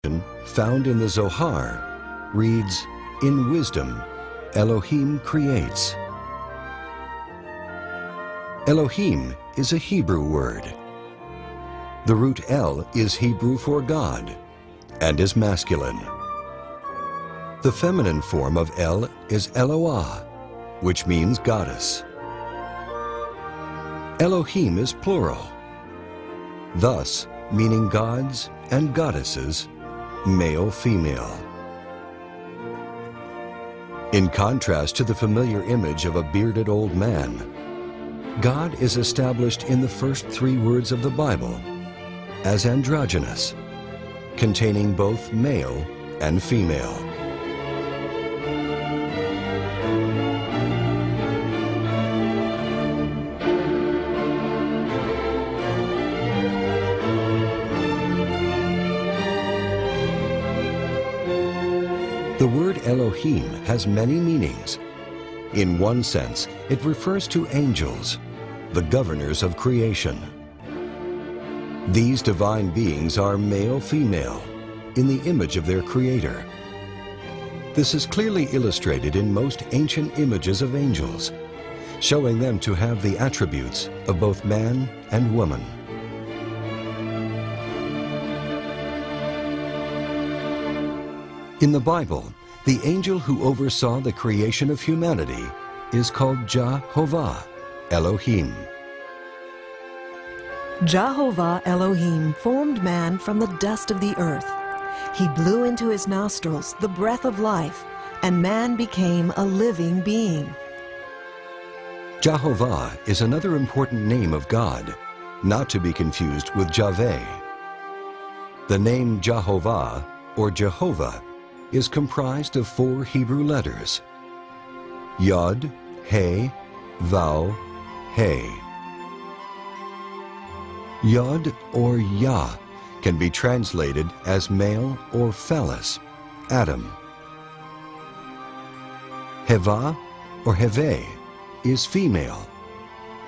found in the Zohar reads, "In wisdom, Elohim creates." Elohim is a Hebrew word. The root El is Hebrew for God and is masculine. The feminine form of El is Eloah, which means goddess. Elohim is plural, thus meaning gods and goddesses, male, female. In contrast to the familiar image of a bearded old man, God is established in the first 3 words of the Bible as androgynous, containing both male and female. The word Elohim has many meanings. In one sense, it refers to angels, the governors of creation. These divine beings are male-female, in the image of their creator. This is clearly illustrated in most ancient images of angels, showing them to have the attributes of both man and woman. In the Bible, the angel who oversaw the creation of humanity is called Jehovah Elohim. Jehovah Elohim formed man from the dust of the earth. He blew into his nostrils the breath of life, and man became a living being. Jehovah is another important name of God, not to be confused with Javeh. The name Jehovah, or Jehovah, is comprised of 4 Hebrew letters: Yod, He, Vav, He. Yod or Yah can be translated as male or phallus, Adam. Heva or Heve is female,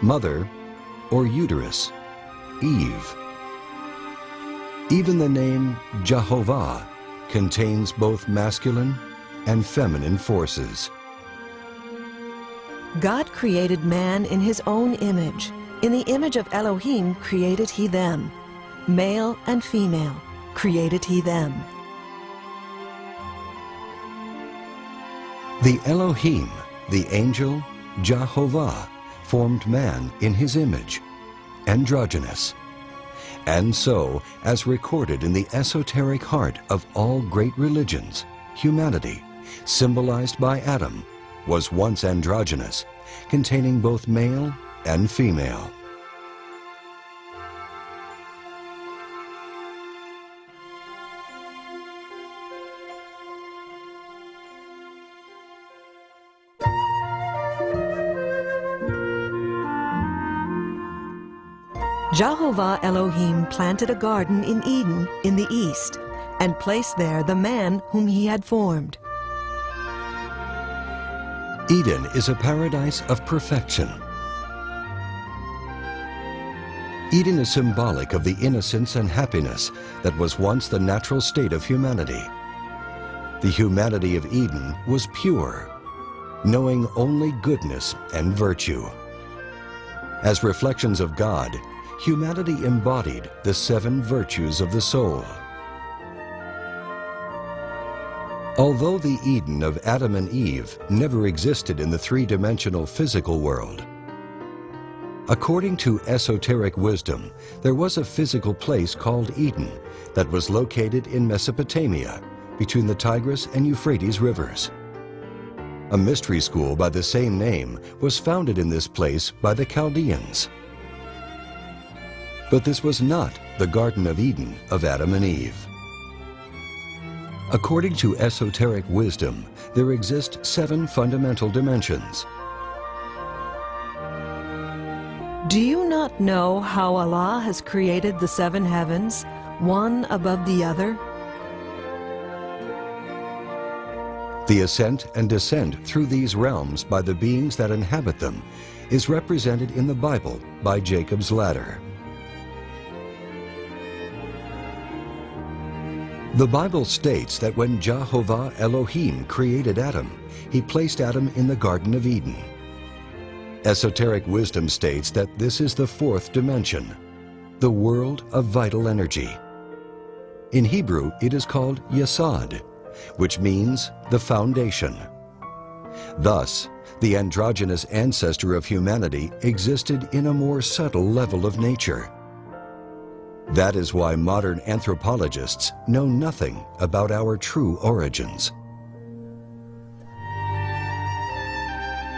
mother or uterus, Eve. Even the name Jehovah contains both masculine and feminine forces. God created man in his own image. In the image of Elohim created he them. Male and female created he them. The Elohim, the angel Jehovah, formed man in his image, androgynous. And so, as recorded in the esoteric heart of all great religions, humanity, symbolized by Adam, was once androgynous, containing both male and female. Jehovah Elohim planted a garden in Eden in the east, and placed there the man whom he had formed. Eden is a paradise of perfection. Eden is symbolic of the innocence and happiness that was once the natural state of humanity. The humanity of Eden was pure, knowing only goodness and virtue. As reflections of God, humanity embodied the 7 virtues of the soul. Although the Eden of Adam and Eve never existed in the 3-dimensional physical world, according to esoteric wisdom, there was a physical place called Eden that was located in Mesopotamia, between the Tigris and Euphrates rivers. A mystery school by the same name was founded in this place by the Chaldeans. But this was not the Garden of Eden of Adam and Eve. According to esoteric wisdom, there exist 7 fundamental dimensions. Do you not know how Allah has created the 7 heavens, one above the other? The ascent and descent through these realms by the beings that inhabit them is represented in the Bible by Jacob's ladder. The Bible states that when Jehovah Elohim created Adam, he placed Adam in the Garden of Eden. Esoteric wisdom states that this is the fourth dimension, the world of vital energy. In Hebrew, it is called Yesod, which means the foundation. Thus, the androgynous ancestor of humanity existed in a more subtle level of nature. That is why modern anthropologists know nothing about our true origins.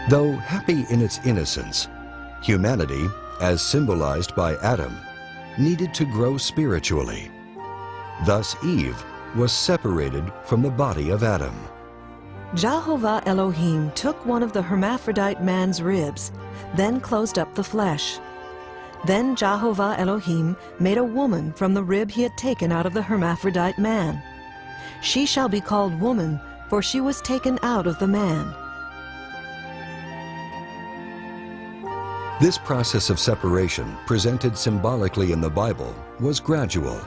Though happy in its innocence, humanity, as symbolized by Adam, needed to grow spiritually. Thus Eve was separated from the body of Adam. Jehovah Elohim took one of the hermaphrodite man's ribs, then closed up the flesh. Then Jehovah Elohim made a woman from the rib he had taken out of the hermaphrodite man. She shall be called woman, for she was taken out of the man. This process of separation, presented symbolically in the Bible, was gradual.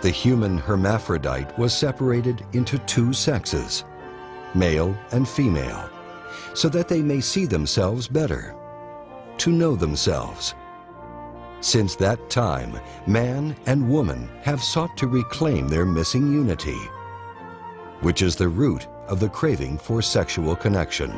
The human hermaphrodite was separated into two sexes, male and female, so that they may see themselves better, to know themselves. Since that time, man and woman have sought to reclaim their missing unity, which is the root of the craving for sexual connection.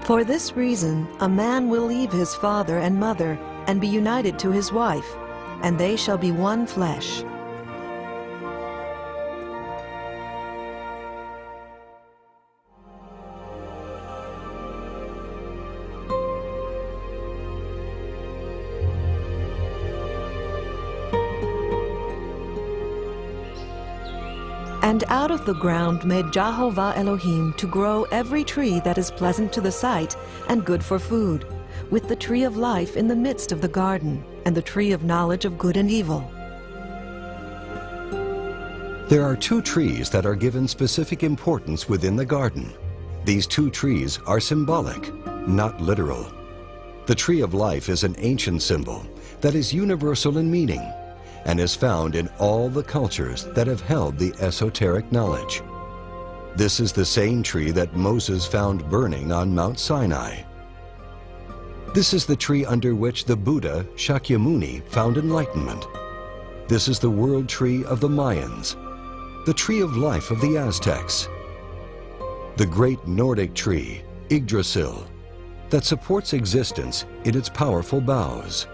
For this reason, a man will leave his father and mother and be united to his wife, and they shall be one flesh. And out of the ground made Jehovah Elohim to grow every tree that is pleasant to the sight and good for food, with the tree of life in the midst of the garden, and the tree of knowledge of good and evil. There are two trees that are given specific importance within the garden. These two trees are symbolic, not literal. The tree of life is an ancient symbol that is universal in meaning, and is found in all the cultures that have held the esoteric knowledge. This is the same tree that Moses found burning on Mount Sinai. This is the tree under which the Buddha Shakyamuni found enlightenment. This is the world tree of the Mayans, the tree of life of the Aztecs, the great Nordic tree, Yggdrasil, that supports existence in its powerful boughs.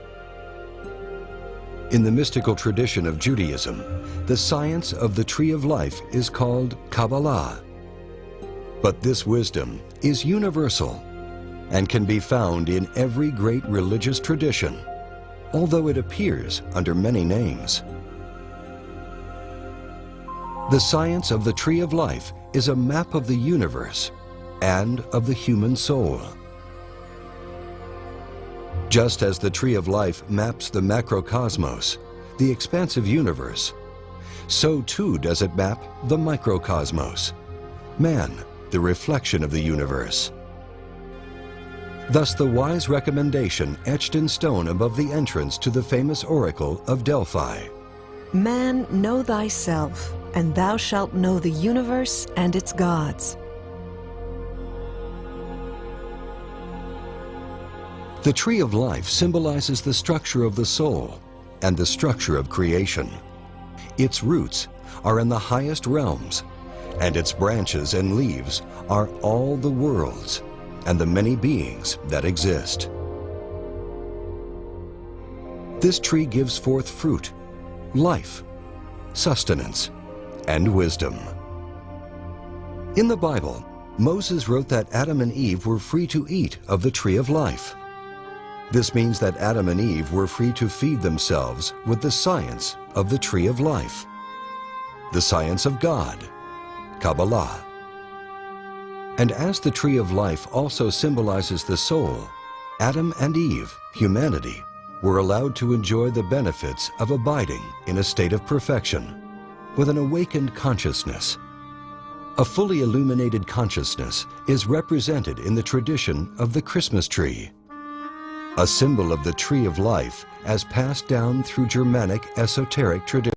In the mystical tradition of Judaism, the science of the tree of life is called Kabbalah. But this wisdom is universal and can be found in every great religious tradition, although it appears under many names. The science of the tree of life is a map of the universe and of the human soul. Just as the tree of life maps the macrocosmos, the expansive universe, so too does it map the microcosmos, man, the reflection of the universe. Thus the wise recommendation etched in stone above the entrance to the famous oracle of Delphi. Man, know thyself, and thou shalt know the universe and its gods. The tree of life symbolizes the structure of the soul and the structure of creation. Its roots are in the highest realms, and its branches and leaves are all the worlds and the many beings that exist. This tree gives forth fruit, life, sustenance, and wisdom. In the Bible, Moses wrote that Adam and Eve were free to eat of the tree of life. This means that Adam and Eve were free to feed themselves with the science of the tree of life, the science of God, Kabbalah. And as the tree of life also symbolizes the soul, Adam and Eve, humanity, were allowed to enjoy the benefits of abiding in a state of perfection with an awakened consciousness. A fully illuminated consciousness is represented in the tradition of the Christmas tree. a symbol of the tree of life as passed down through Germanic esoteric tradition.